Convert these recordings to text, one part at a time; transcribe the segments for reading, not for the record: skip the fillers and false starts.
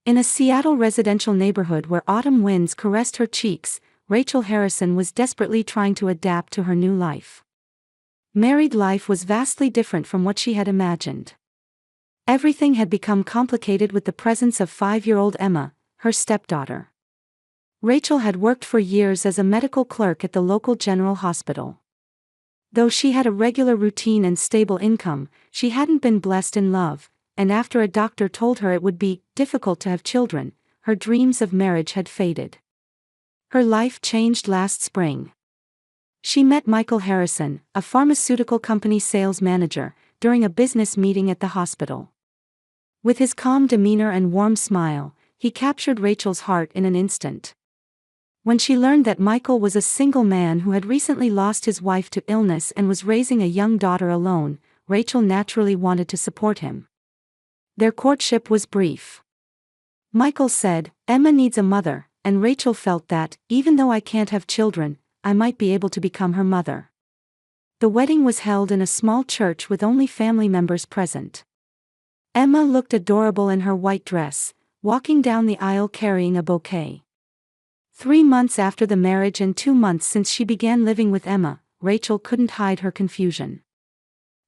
In a Seattle residential neighborhood where autumn winds caressed her cheeks, Rachel Harrison was desperately trying to adapt to her new life. Married life was vastly different from what she had imagined. Everything had become complicated with the presence of 5-year-old Emma, her stepdaughter. Rachel had worked for years as a medical clerk at the local general hospital. Though she had a regular routine and stable income, she hadn't been blessed in love, and after a doctor told her it would be difficult to have children, her dreams of marriage had faded. Her life changed last spring. She met Michael Harrison, a pharmaceutical company sales manager, during a business meeting at the hospital. With his calm demeanor and warm smile, he captured Rachel's heart in an instant. When she learned that Michael was a single man who had recently lost his wife to illness and was raising a young daughter alone, Rachel naturally wanted to support him. Their courtship was brief. Michael said, "Emma needs a mother," and Rachel felt that, even though I can't have children, I might be able to become her mother. The wedding was held in a small church with only family members present. Emma looked adorable in her white dress, walking down the aisle carrying a bouquet. 3 months after the marriage and 2 months since she began living with Emma, Rachel couldn't hide her confusion.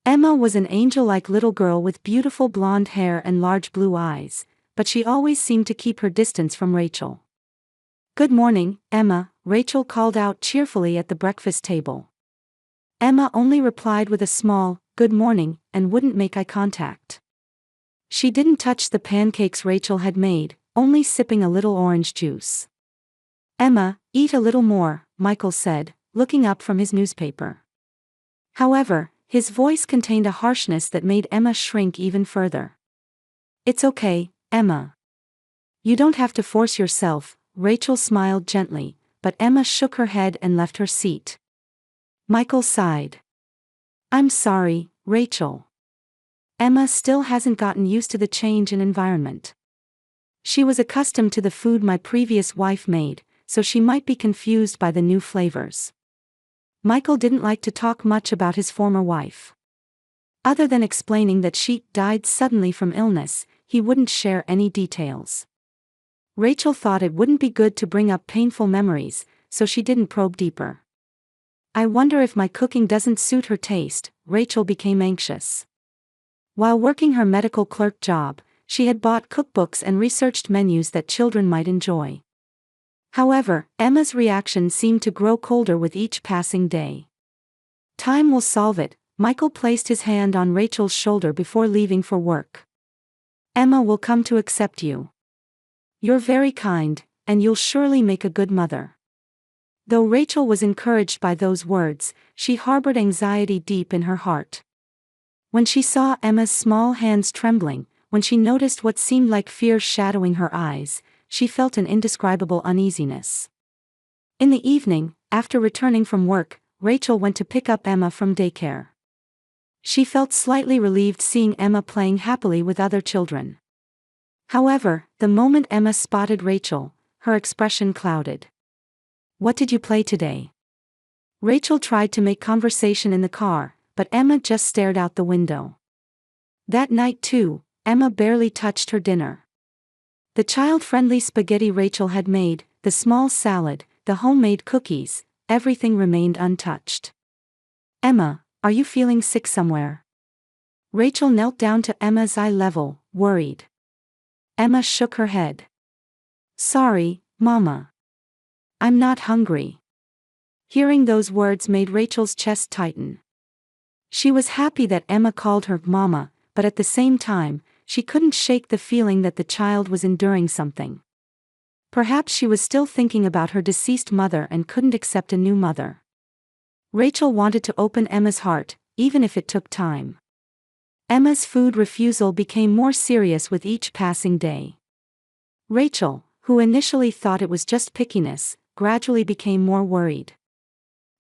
Emma was an angel-like little girl with beautiful blonde hair and large blue eyes, but she always seemed to keep her distance from Rachel. "Good morning, Emma," Rachel called out cheerfully at the breakfast table. Emma only replied with a small, "Good morning," and wouldn't make eye contact. She didn't touch the pancakes Rachel had made, only sipping a little orange juice. "Emma, eat a little more," Michael said, looking up from his newspaper. However, his voice contained a harshness that made Emma shrink even further. "It's okay, Emma. You don't have to force yourself," Rachel smiled gently, but Emma shook her head and left her seat. Michael sighed. "I'm sorry, Rachel." Emma still hasn't gotten used to the change in environment. "She was accustomed to the food my previous wife made, so she might be confused by the new flavors." Michael didn't like to talk much about his former wife. Other than explaining that she died suddenly from illness, he wouldn't share any details. Rachel thought it wouldn't be good to bring up painful memories, so she didn't probe deeper. "I wonder if my cooking doesn't suit her taste," Rachel became anxious. While working her medical clerk job, she had bought cookbooks and researched menus that children might enjoy. However, Emma's reaction seemed to grow colder with each passing day. "Time will solve it," Michael placed his hand on Rachel's shoulder before leaving for work. "Emma will come to accept you. You're very kind, and you'll surely make a good mother." Though Rachel was encouraged by those words, she harbored anxiety deep in her heart. When she saw Emma's small hands trembling, when she noticed what seemed like fear shadowing her eyes, she felt an indescribable uneasiness. In the evening, after returning from work, Rachel went to pick up Emma from daycare. She felt slightly relieved seeing Emma playing happily with other children. However, the moment Emma spotted Rachel, her expression clouded. "What did you play today?" Rachel tried to make conversation in the car, but Emma just stared out the window. That night too, Emma barely touched her dinner. The child-friendly spaghetti Rachel had made, the small salad, the homemade cookies, everything remained untouched. "Emma, are you feeling sick somewhere?" Rachel knelt down to Emma's eye level, worried. Emma shook her head. "Sorry, Mama. I'm not hungry." Hearing those words made Rachel's chest tighten. She was happy that Emma called her Mama, but at the same time, she couldn't shake the feeling that the child was enduring something. Perhaps she was still thinking about her deceased mother and couldn't accept a new mother. Rachel wanted to open Emma's heart, even if it took time. Emma's food refusal became more serious with each passing day. Rachel, who initially thought it was just pickiness, gradually became more worried.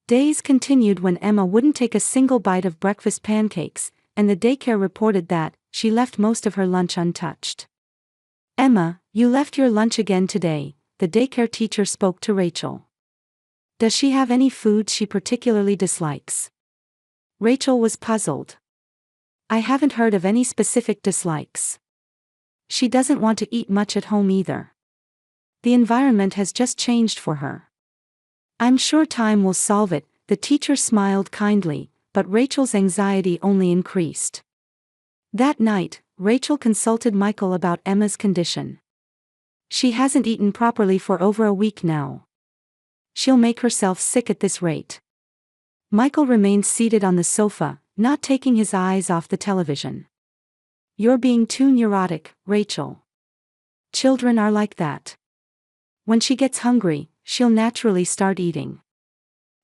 Days continued when Emma wouldn't take a single bite of breakfast pancakes, and the daycare reported that she left most of her lunch untouched. "Emma, you left your lunch again today," the daycare teacher spoke to Rachel. "Does she have any food she particularly dislikes?" Rachel was puzzled. "I haven't heard of any specific dislikes. She doesn't want to eat much at home either. The environment has just changed for her. I'm sure time will solve it, the teacher smiled kindly, but Rachel's anxiety only increased. That night, Rachel consulted Michael about Emma's condition. She hasn't eaten properly for over a week now. She'll make herself sick at this rate. Michael remained seated on the sofa, not taking his eyes off the television. You're being too neurotic, Rachel. Children are like that. When she gets hungry, she'll naturally start eating.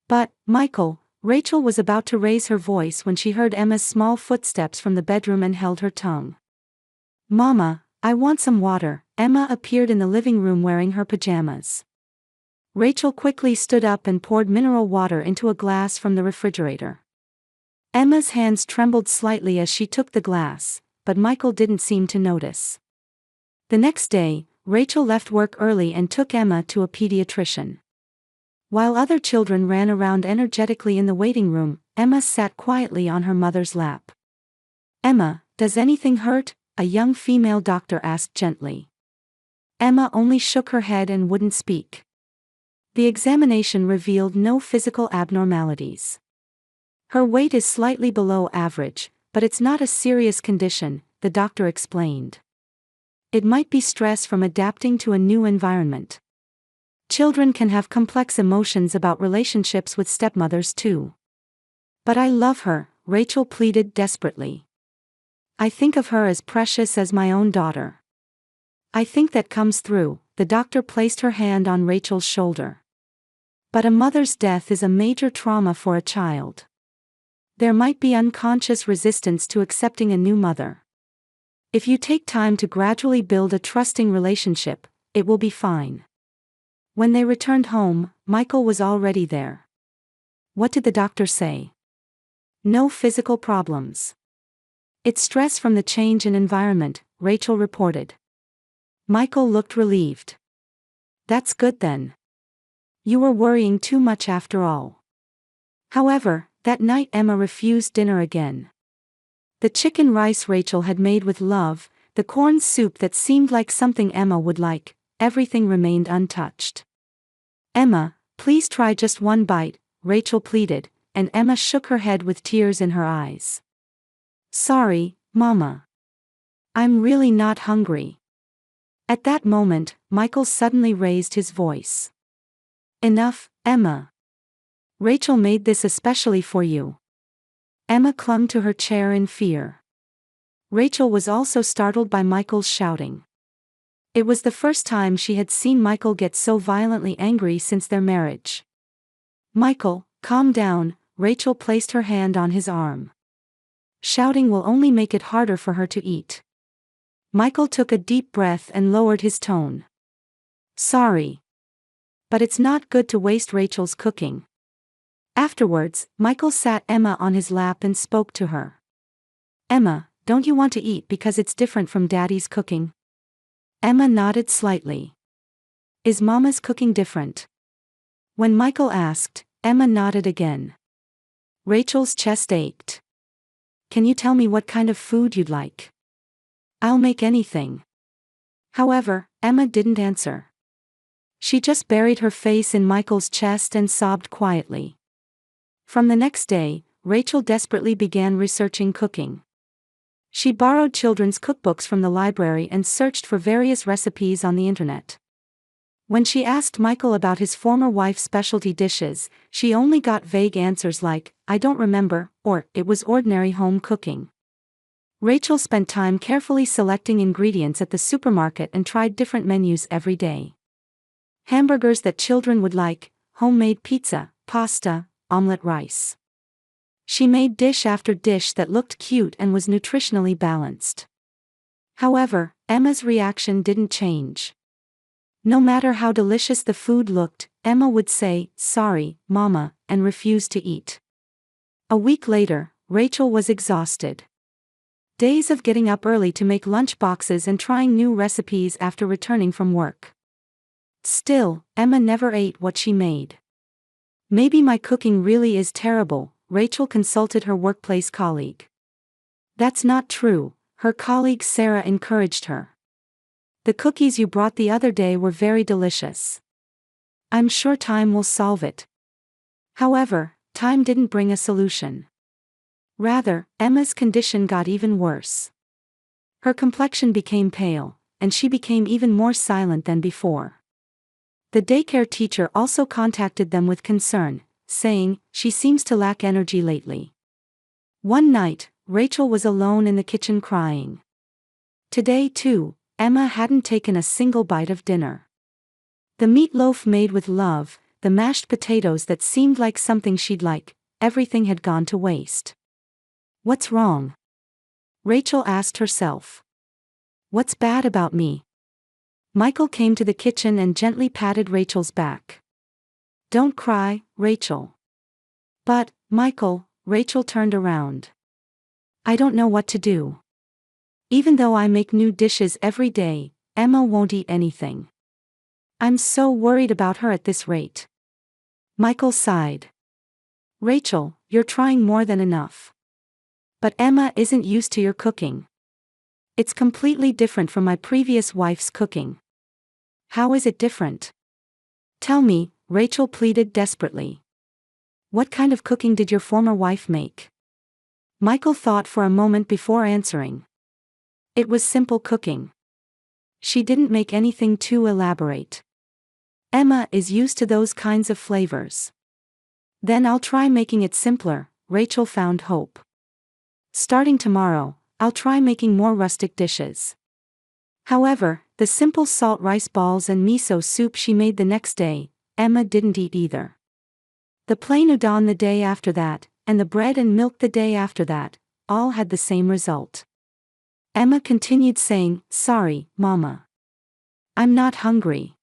But, Michael, Rachel was about to raise her voice when she heard Emma's small footsteps from the bedroom and held her tongue. Mama, I want some water. Emma appeared in the living room wearing her pajamas. Rachel quickly stood up and poured mineral water into a glass from the refrigerator. Emma's hands trembled slightly as she took the glass, but Michael didn't seem to notice. The next day, Rachel left work early and took Emma to a pediatrician. While other children ran around energetically in the waiting room, Emma sat quietly on her mother's lap. Emma, does anything hurt? A young female doctor asked gently. Emma only shook her head and wouldn't speak. The examination revealed no physical abnormalities. Her weight is slightly below average, but it's not a serious condition, the doctor explained. It might be stress from adapting to a new environment. Children can have complex emotions about relationships with stepmothers too. But I love her, Rachel pleaded desperately. I think of her as precious as my own daughter. I think that comes through. The doctor placed her hand on Rachel's shoulder. But a mother's death is a major trauma for a child. There might be unconscious resistance to accepting a new mother. If you take time to gradually build a trusting relationship, it will be fine. When they returned home, Michael was already there. What did the doctor say? No physical problems. It's stress from the change in environment, Rachel reported. Michael looked relieved. That's good then. You were worrying too much after all. However, that night Emma refused dinner again. The chicken rice Rachel had made with love, the corn soup that seemed like something Emma would like, everything remained untouched. Emma, please try just one bite, Rachel pleaded, and Emma shook her head with tears in her eyes. Sorry, Mama. I'm really not hungry. At that moment, Michael suddenly raised his voice. Enough, Emma. Rachel made this especially for you. Emma clung to her chair in fear. Rachel was also startled by Michael's shouting. It was the first time she had seen Michael get so violently angry since their marriage. Michael, calm down, Rachel placed her hand on his arm. Shouting will only make it harder for her to eat. Michael took a deep breath and lowered his tone. Sorry. But it's not good to waste Rachel's cooking. Afterwards, Michael sat Emma on his lap and spoke to her. Emma, don't you want to eat because it's different from Daddy's cooking? Emma nodded slightly. Is Mama's cooking different? When Michael asked, Emma nodded again. Rachel's chest ached. Can you tell me what kind of food you'd like? I'll make anything. However, Emma didn't answer. She just buried her face in Michael's chest and sobbed quietly. From the next day, Rachel desperately began researching cooking. She borrowed children's cookbooks from the library and searched for various recipes on the internet. When she asked Michael about his former wife's specialty dishes, she only got vague answers like, I don't remember, or, it was ordinary home cooking. Rachel spent time carefully selecting ingredients at the supermarket and tried different menus every day. Hamburgers that children would like, homemade pizza, pasta, omelette rice. She made dish after dish that looked cute and was nutritionally balanced. However, Emma's reaction didn't change. No matter how delicious the food looked, Emma would say, sorry, Mama, and refuse to eat. A week later, Rachel was exhausted. Days of getting up early to make lunch boxes and trying new recipes after returning from work. Still, Emma never ate what she made. Maybe my cooking really is terrible, Rachel consulted her workplace colleague. That's not true, her colleague Sarah encouraged her. The cookies you brought the other day were very delicious. I'm sure time will solve it. However, time didn't bring a solution. Rather, Emma's condition got even worse. Her complexion became pale, and she became even more silent than before. The daycare teacher also contacted them with concern, saying, "She seems to lack energy lately." One night, Rachel was alone in the kitchen crying. Today too, Emma hadn't taken a single bite of dinner. The meatloaf made with love, the mashed potatoes that seemed like something she'd like, everything had gone to waste. What's wrong? Rachel asked herself. What's bad about me? Michael came to the kitchen and gently patted Rachel's back. Don't cry, Rachel. But, Michael, Rachel turned around. I don't know what to do. Even though I make new dishes every day, Emma won't eat anything. I'm so worried about her at this rate. Michael sighed. Rachel, you're trying more than enough. But Emma isn't used to your cooking. It's completely different from my previous wife's cooking. How is it different? Tell me, Rachel pleaded desperately. What kind of cooking did your former wife make? Michael thought for a moment before answering. It was simple cooking. She didn't make anything too elaborate. Emma is used to those kinds of flavors. Then I'll try making it simpler, Rachel found hope. Starting tomorrow, I'll try making more rustic dishes. However, the simple salt rice balls and miso soup she made the next day, Emma didn't eat either. The plain udon the day after that, and the bread and milk the day after that, all had the same result. Emma continued saying, Sorry, Mama. I'm not hungry.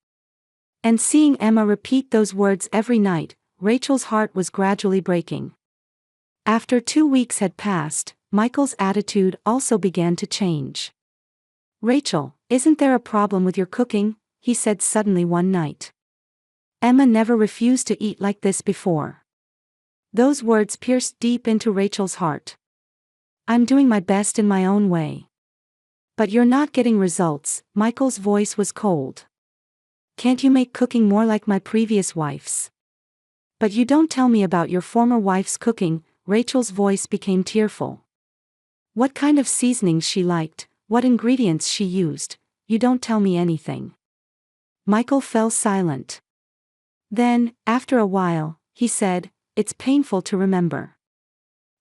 And seeing Emma repeat those words every night, Rachel's heart was gradually breaking. After 2 weeks had passed, Michael's attitude also began to change. Rachel, isn't there a problem with your cooking? He said suddenly one night. Emma never refused to eat like this before. Those words pierced deep into Rachel's heart. I'm doing my best in my own way. But you're not getting results, Michael's voice was cold. Can't you make cooking more like my previous wife's? But you don't tell me about your former wife's cooking, Rachel's voice became tearful. What kind of seasonings she liked, what ingredients she used, you don't tell me anything. Michael fell silent. Then, after a while, he said, It's painful to remember.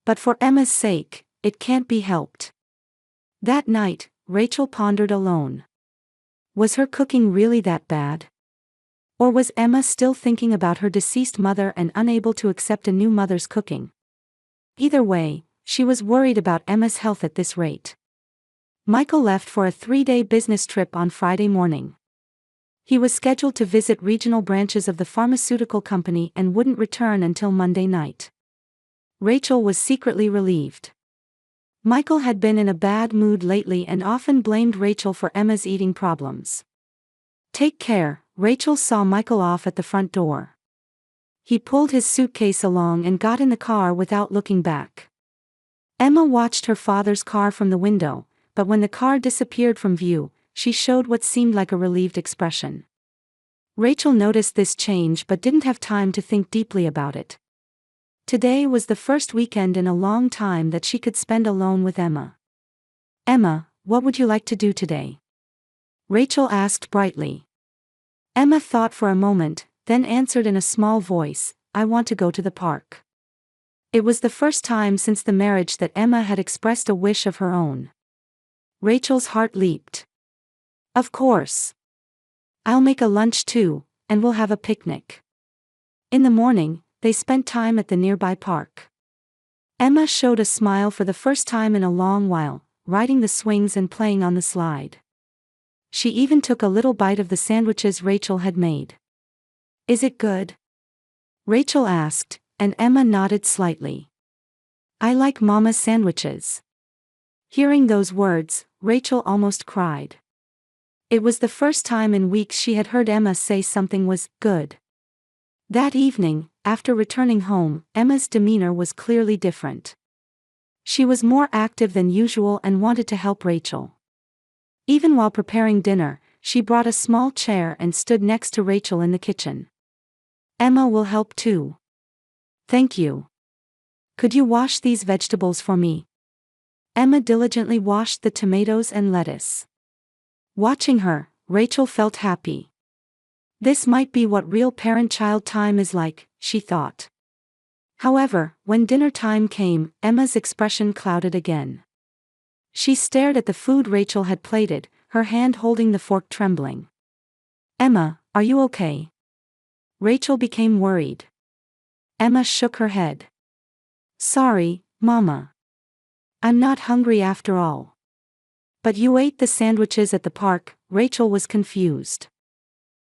But for Emma's sake, it can't be helped. That night, Rachel pondered alone. Was her cooking really that bad? Or was Emma still thinking about her deceased mother and unable to accept a new mother's cooking? Either way, she was worried about Emma's health at this rate. Michael left for a 3-day business trip on Friday morning. He was scheduled to visit regional branches of the pharmaceutical company and wouldn't return until Monday night. Rachel was secretly relieved. Michael had been in a bad mood lately and often blamed Rachel for Emma's eating problems. Take care, Rachel saw Michael off at the front door. He pulled his suitcase along and got in the car without looking back. Emma watched her father's car from the window, but when the car disappeared from view, she showed what seemed like a relieved expression. Rachel noticed this change but didn't have time to think deeply about it. Today was the first weekend in a long time that she could spend alone with Emma. Emma, what would you like to do today? Rachel asked brightly. Emma thought for a moment, then answered in a small voice, I want to go to the park. It was the first time since the marriage that Emma had expressed a wish of her own. Rachel's heart leaped. Of course. I'll make a lunch too, and we'll have a picnic. In the morning, they spent time at the nearby park. Emma showed a smile for the first time in a long while, riding the swings and playing on the slide. She even took a little bite of the sandwiches Rachel had made. Is it good? Rachel asked, and Emma nodded slightly. I like Mama's sandwiches. Hearing those words, Rachel almost cried. It was the first time in weeks she had heard Emma say something was good. That evening, after returning home, Emma's demeanor was clearly different. She was more active than usual and wanted to help Rachel. Even while preparing dinner, she brought a small chair and stood next to Rachel in the kitchen. "Emma will help too." "Thank you. Could you wash these vegetables for me?" Emma diligently washed the tomatoes and lettuce. Watching her, Rachel felt happy. This might be what real parent-child time is like, she thought. However, when dinner time came, Emma's expression clouded again. She stared at the food Rachel had plated, her hand holding the fork trembling. "Emma, are you okay?" Rachel became worried. Emma shook her head. "Sorry, Mama. I'm not hungry after all." "But you ate the sandwiches at the park," Rachel was confused.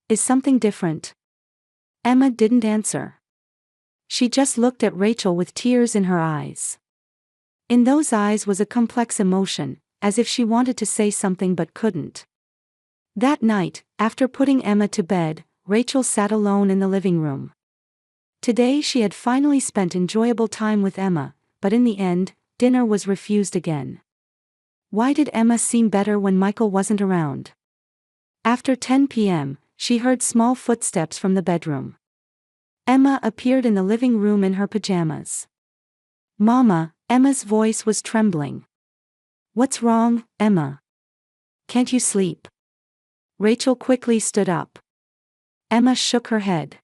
"Is something different?" Emma didn't answer. She just looked at Rachel with tears in her eyes. In those eyes was a complex emotion, as if she wanted to say something but couldn't. That night, after putting Emma to bed, Rachel sat alone in the living room. Today she had finally spent enjoyable time with Emma, but in the end, dinner was refused again. Why did Emma seem better when Michael wasn't around? After 10 p.m., she heard small footsteps from the bedroom. Emma appeared in the living room in her pajamas. "Mama," Emma's voice was trembling. "What's wrong, Emma? Can't you sleep?" Rachel quickly stood up. Emma shook her head.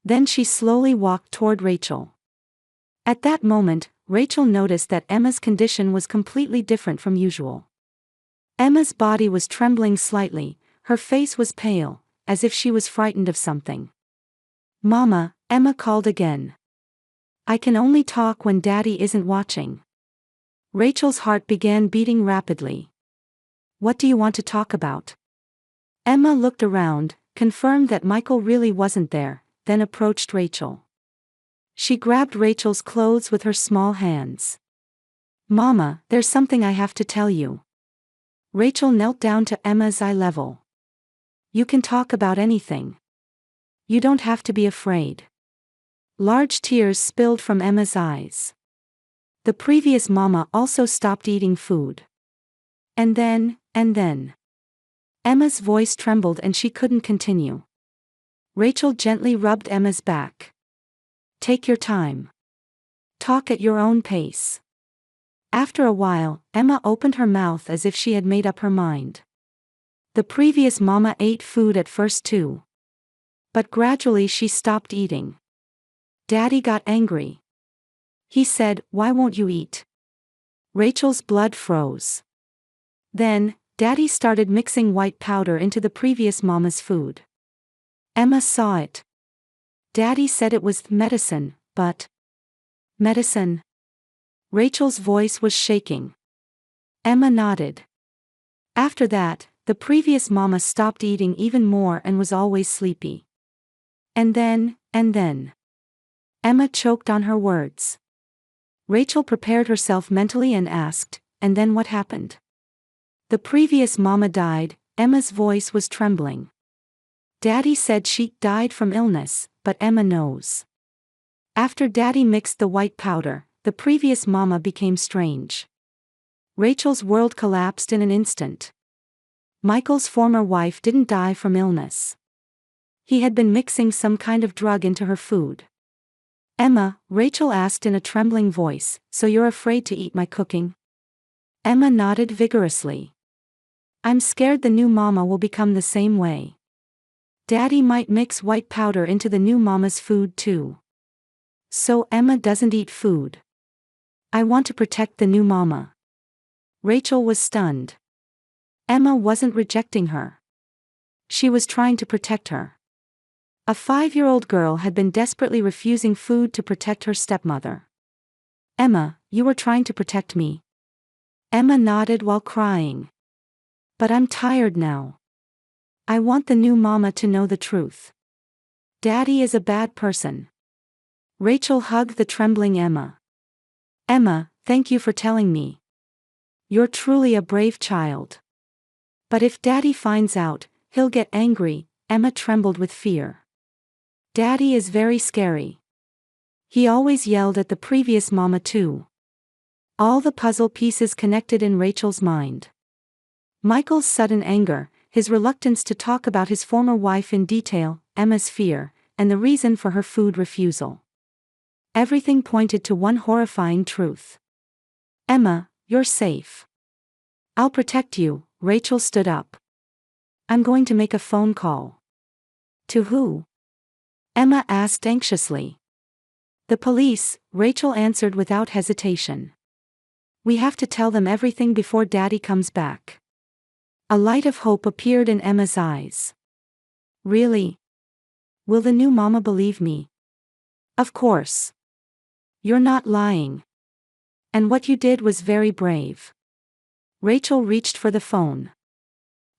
Then she slowly walked toward Rachel. At that moment, Rachel noticed that Emma's condition was completely different from usual. Emma's body was trembling slightly, her face was pale, as if she was frightened of something. "Mama," Emma called again. "I can only talk when Daddy isn't watching." Rachel's heart began beating rapidly. "What do you want to talk about?" Emma looked around, confirmed that Michael really wasn't there, then approached Rachel. She grabbed Rachel's clothes with her small hands. "Mama, there's something I have to tell you." Rachel knelt down to Emma's eye level. "You can talk about anything. You don't have to be afraid." Large tears spilled from Emma's eyes. The previous mama also stopped eating food. And then. Emma's voice trembled and she couldn't continue. Rachel gently rubbed Emma's back. "Take your time. Talk at your own pace." After a while, Emma opened her mouth as if she had made up her mind. The previous mama ate food at first too. But gradually she stopped eating. Daddy got angry. He said, "Why won't you eat?" Rachel's blood froze. Then, Daddy started mixing white powder into the previous mama's food. Emma saw it. Daddy said it was medicine, but... Medicine? Rachel's voice was shaking. Emma nodded. After that, the previous mama stopped eating even more and was always sleepy. And then. Emma choked on her words. Rachel prepared herself mentally and asked, "And then what happened?" "The previous mama died," Emma's voice was trembling. "Daddy said she died from illness, but Emma knows." After Daddy mixed the white powder, the previous mama became strange. Rachel's world collapsed in an instant. Michael's former wife didn't die from illness. He had been mixing some kind of drug into her food. "Emma," Rachel asked in a trembling voice, "so you're afraid to eat my cooking?" Emma nodded vigorously. "I'm scared the new mama will become the same way. Daddy might mix white powder into the new mama's food too. So Emma doesn't eat food. I want to protect the new mama." Rachel was stunned. Emma wasn't rejecting her. She was trying to protect her. A 5-year-old girl had been desperately refusing food to protect her stepmother. "Emma, you were trying to protect me?" Emma nodded while crying. "But I'm tired now. I want the new mama to know the truth. Daddy is a bad person." Rachel hugged the trembling Emma. "Emma, thank you for telling me. You're truly a brave child. But if Daddy finds out, he'll get angry." Emma trembled with fear. "Daddy is very scary. He always yelled at the previous mama too." All the puzzle pieces connected in Rachel's mind. Michael's sudden anger, his reluctance to talk about his former wife in detail, Emma's fear, and the reason for her food refusal. Everything pointed to one horrifying truth. "Emma, you're safe. I'll protect you." Rachel stood up. "I'm going to make a phone call." "To who?" Emma asked anxiously. "The police," Rachel answered without hesitation. "We have to tell them everything before Daddy comes back." A light of hope appeared in Emma's eyes. "Really? Will the new mama believe me?" "Of course. You're not lying. And what you did was very brave." Rachel reached for the phone.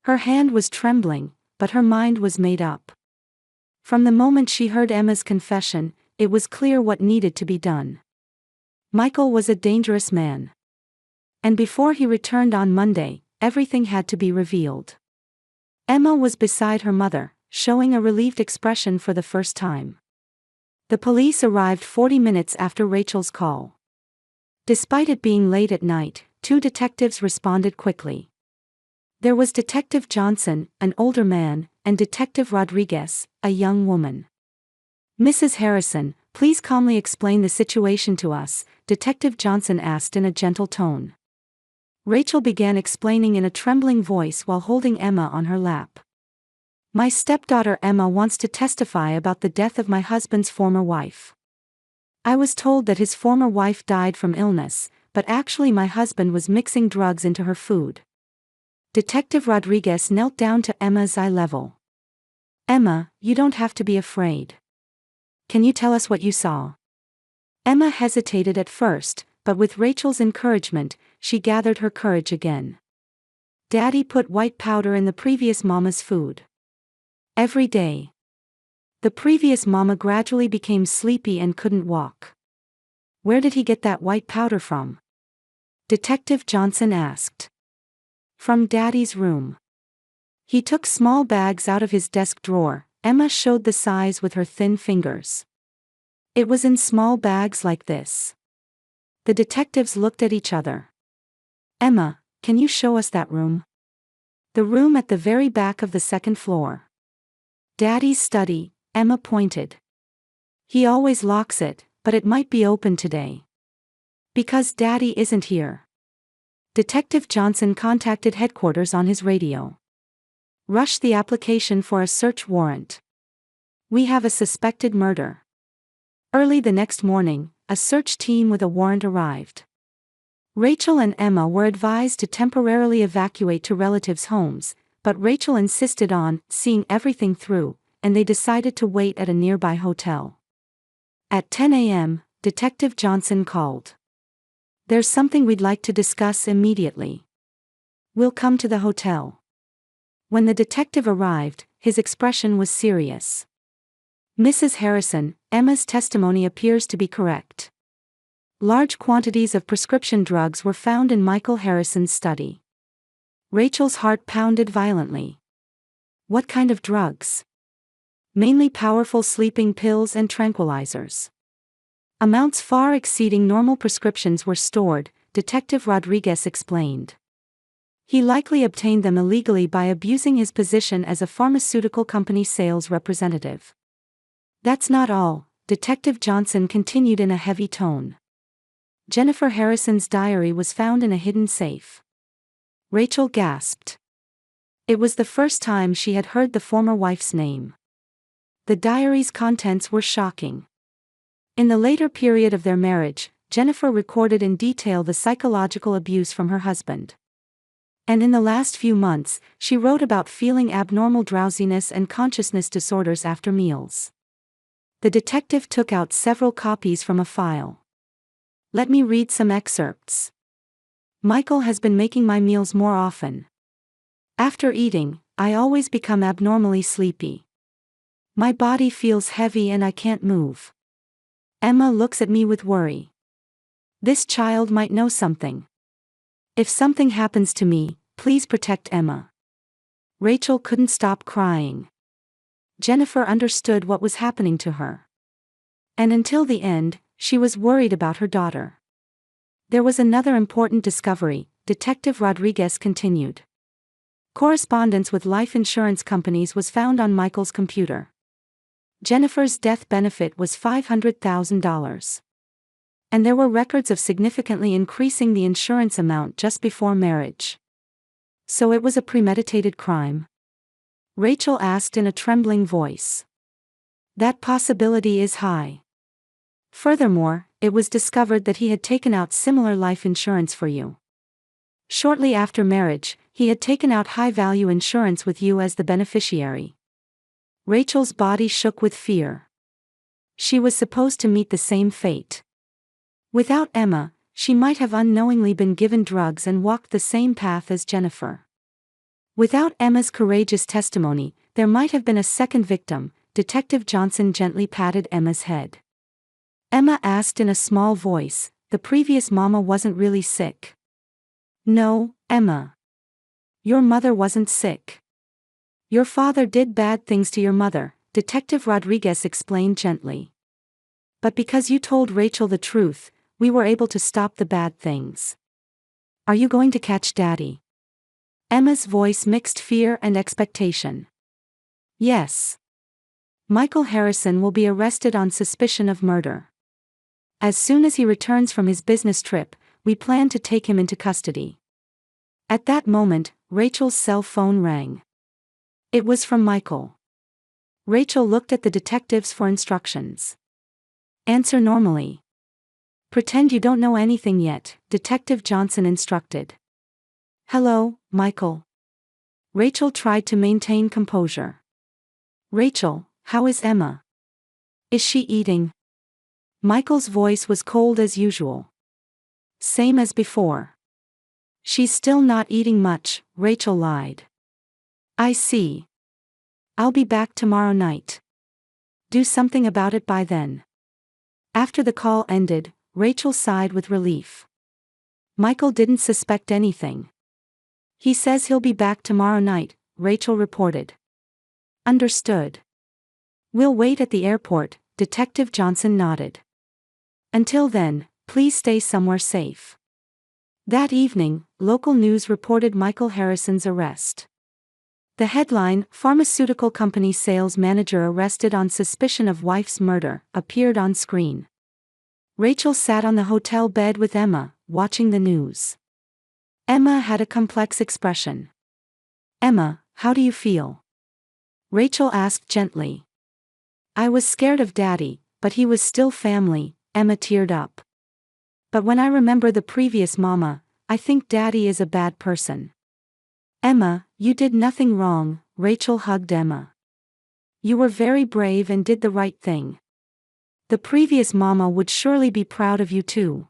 Her hand was trembling, but her mind was made up. From the moment she heard Emma's confession, it was clear what needed to be done. Michael was a dangerous man. And before he returned on Monday, everything had to be revealed. Emma was beside her mother, showing a relieved expression for the first time. The police arrived 40 minutes after Rachel's call. Despite it being late at night, 2 detectives responded quickly. There was Detective Johnson, an older man, and Detective Rodriguez, a young woman. "Mrs. Harrison, please calmly explain the situation to us," Detective Johnson asked in a gentle tone. Rachel began explaining in a trembling voice while holding Emma on her lap. "My stepdaughter Emma wants to testify about the death of my husband's former wife. I was told that his former wife died from illness, but actually my husband was mixing drugs into her food." Detective Rodriguez knelt down to Emma's eye level. "Emma, you don't have to be afraid. Can you tell us what you saw?" Emma hesitated at first, but with Rachel's encouragement, she gathered her courage again. "Daddy put white powder in the previous mama's food. Every day. The previous mama gradually became sleepy and couldn't walk." "Where did he get that white powder from?" Detective Johnson asked. "From Daddy's room. He took small bags out of his desk drawer." Emma showed the size with her thin fingers. "It was in small bags like this." The detectives looked at each other. "Emma, can you show us that room?" "The room at the very back of the second floor." "Daddy's study," Emma pointed. "He always locks it, but it might be open today." "Because Daddy isn't here." Detective Johnson contacted headquarters on his radio. "Rush the application for a search warrant. We have a suspected murder." Early the next morning, a search team with a warrant arrived. Rachel and Emma were advised to temporarily evacuate to relatives' homes, but Rachel insisted on seeing everything through, and they decided to wait at a nearby hotel. At 10 a.m., Detective Johnson called. "There's something we'd like to discuss immediately. We'll come to the hotel." When the detective arrived, his expression was serious. "Mrs. Harrison, Emma's testimony appears to be correct. Large quantities of prescription drugs were found in Michael Harrison's study." Rachel's heart pounded violently. "What kind of drugs?" "Mainly powerful sleeping pills and tranquilizers. Amounts far exceeding normal prescriptions were stored," Detective Rodriguez explained. "He likely obtained them illegally by abusing his position as a pharmaceutical company sales representative." "That's not all," Detective Johnson continued in a heavy tone. "Jennifer Harrison's diary was found in a hidden safe." Rachel gasped. It was the first time she had heard the former wife's name. The diary's contents were shocking. In the later period of their marriage, Jennifer recorded in detail the psychological abuse from her husband. And in the last few months, she wrote about feeling abnormal drowsiness and consciousness disorders after meals. The detective took out several copies from a file. "Let me read some excerpts. Michael has been making my meals more often. After eating, I always become abnormally sleepy. My body feels heavy and I can't move. Emma looks at me with worry. This child might know something. If something happens to me, please protect Emma." Rachel couldn't stop crying. Jennifer understood what was happening to her. And until the end, she was worried about her daughter. There was another important discovery, Detective Rodriguez continued. Correspondence with life insurance companies was found on Michael's computer. Jennifer's death benefit was $500,000. And there were records of significantly increasing the insurance amount just before marriage. So it was a premeditated crime? Rachel asked in a trembling voice. That possibility is high. Furthermore, it was discovered that he had taken out similar life insurance for you. Shortly after marriage, he had taken out high-value insurance with you as the beneficiary. Rachel's body shook with fear. She was supposed to meet the same fate. Without Emma, she might have unknowingly been given drugs and walked the same path as Jennifer. Without Emma's courageous testimony, there might have been a second victim. Detective Johnson gently patted Emma's head. Emma asked in a small voice, the previous mama wasn't really sick. No, Emma. Your mother wasn't sick. Your father did bad things to your mother, Detective Rodriguez explained gently. But because you told Rachel the truth, we were able to stop the bad things. Are you going to catch Daddy? Emma's voice mixed fear and expectation. Yes. Michael Harrison will be arrested on suspicion of murder. As soon as he returns from his business trip, we plan to take him into custody. At that moment, Rachel's cell phone rang. It was from Michael. Rachel looked at the detectives for instructions. Answer normally. Pretend you don't know anything yet, Detective Johnson instructed. Hello, Michael. Rachel tried to maintain composure. Rachel, how is Emma? Is she eating? Michael's voice was cold as usual. Same as before. She's still not eating much, Rachel lied. I see. I'll be back tomorrow night. Do something about it by then. After the call ended, Rachel sighed with relief. Michael didn't suspect anything. He says he'll be back tomorrow night, Rachel reported. Understood. We'll wait at the airport, Detective Johnson nodded. Until then, please stay somewhere safe. That evening, local news reported Michael Harrison's arrest. The headline, Pharmaceutical Company Sales Manager Arrested on Suspicion of Wife's Murder, appeared on screen. Rachel sat on the hotel bed with Emma, watching the news. Emma had a complex expression. Emma, how do you feel? Rachel asked gently. I was scared of Daddy, but he was still family, Emma teared up. But when I remember the previous mama, I think Daddy is a bad person. Emma, you did nothing wrong, Rachel hugged Emma. You were very brave and did the right thing. The previous mama would surely be proud of you too.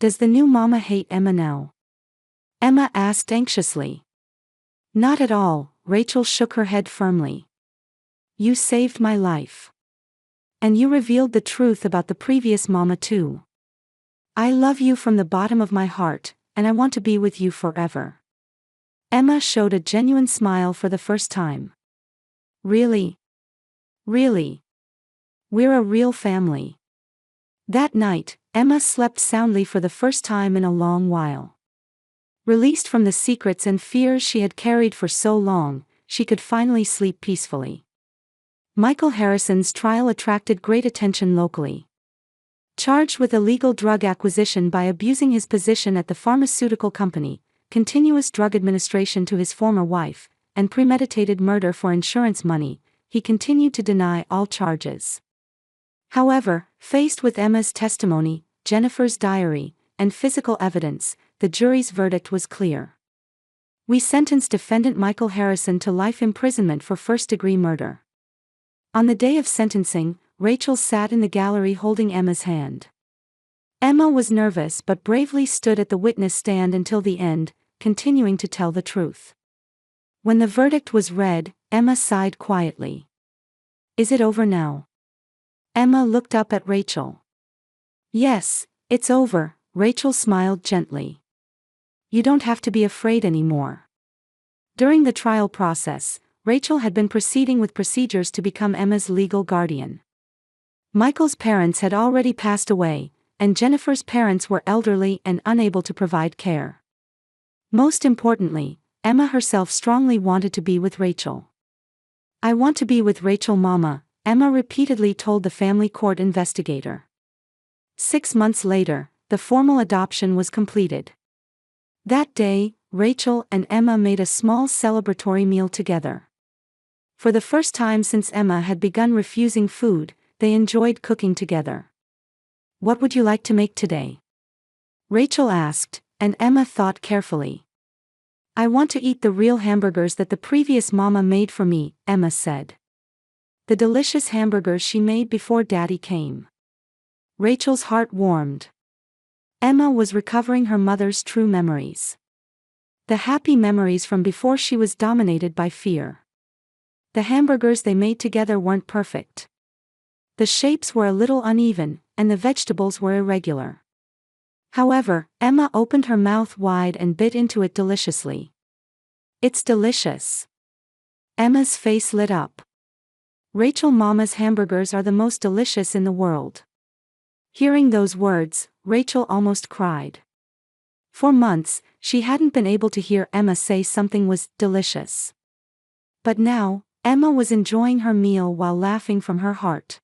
Does the new mama hate Emma now? Emma asked anxiously. Not at all, Rachel shook her head firmly. You saved my life. And you revealed the truth about the previous mama too. I love you from the bottom of my heart, and I want to be with you forever. Emma showed a genuine smile for the first time. Really? Really? We're a real family. That night, Emma slept soundly for the first time in a long while. Released from the secrets and fears she had carried for so long, she could finally sleep peacefully. Michael Harrison's trial attracted great attention locally. Charged with illegal drug acquisition by abusing his position at the pharmaceutical company, continuous drug administration to his former wife, and premeditated murder for insurance money, he continued to deny all charges. However, faced with Emma's testimony, Jennifer's diary, and physical evidence, the jury's verdict was clear. We sentence defendant Michael Harrison to life imprisonment for first-degree murder. On the day of sentencing, Rachel sat in the gallery holding Emma's hand. Emma was nervous but bravely stood at the witness stand until the end, continuing to tell the truth. When the verdict was read, Emma sighed quietly. Is it over now? Emma looked up at Rachel. Yes, it's over, Rachel smiled gently. You don't have to be afraid anymore. During the trial process, Rachel had been proceeding with procedures to become Emma's legal guardian. Michael's parents had already passed away, and Jennifer's parents were elderly and unable to provide care. Most importantly, Emma herself strongly wanted to be with Rachel. "I want to be with Rachel, Mama," Emma repeatedly told the family court investigator. 6 months later, the formal adoption was completed. That day, Rachel and Emma made a small celebratory meal together. For the first time since Emma had begun refusing food, they enjoyed cooking together. "What would you like to make today?" Rachel asked, and Emma thought carefully. "I want to eat the real hamburgers that the previous mama made for me," Emma said. The delicious hamburgers she made before Daddy came. Rachel's heart warmed. Emma was recovering her mother's true memories. The happy memories from before she was dominated by fear. The hamburgers they made together weren't perfect. The shapes were a little uneven, and the vegetables were irregular. However, Emma opened her mouth wide and bit into it deliciously. "It's delicious." Emma's face lit up. "Rachel Mama's hamburgers are the most delicious in the world." Hearing those words, Rachel almost cried. For months, she hadn't been able to hear Emma say something was delicious. But now, Emma was enjoying her meal while laughing from her heart.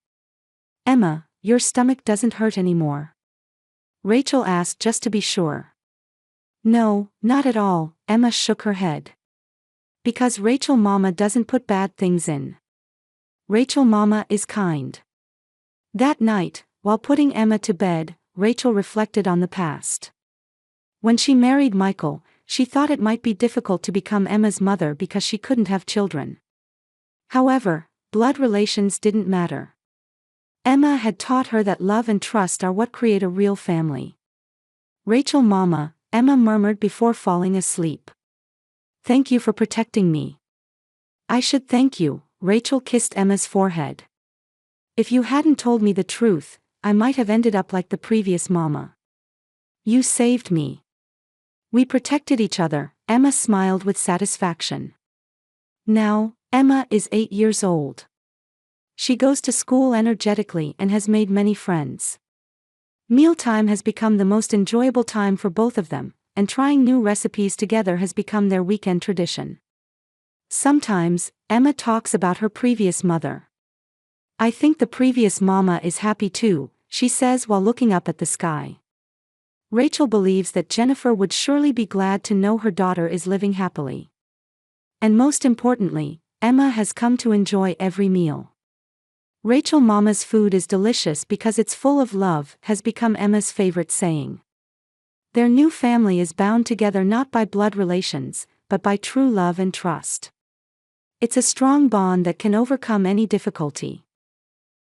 "Emma, your stomach doesn't hurt anymore?" Rachel asked just to be sure. "No, not at all," Emma shook her head. "Because Rachel Mama doesn't put bad things in. Rachel Mama is kind." That night, while putting Emma to bed, Rachel reflected on the past. When she married Michael, she thought it might be difficult to become Emma's mother because she couldn't have children. However, blood relations didn't matter. Emma had taught her that love and trust are what create a real family. "Rachel Mama," Emma murmured before falling asleep. "Thank you for protecting me." "I should thank you," Rachel kissed Emma's forehead. "If you hadn't told me the truth, I might have ended up like the previous mama. You saved me." "We protected each other," Emma smiled with satisfaction. Now, Emma is 8 years old. She goes to school energetically and has made many friends. Mealtime has become the most enjoyable time for both of them, and trying new recipes together has become their weekend tradition. Sometimes, Emma talks about her previous mother. "I think the previous mama is happy too," she says while looking up at the sky. Rachel believes that Jennifer would surely be glad to know her daughter is living happily. And most importantly, Emma has come to enjoy every meal. "Rachel Mama's food is delicious because it's full of love," has become Emma's favorite saying. Their new family is bound together not by blood relations, but by true love and trust. It's a strong bond that can overcome any difficulty.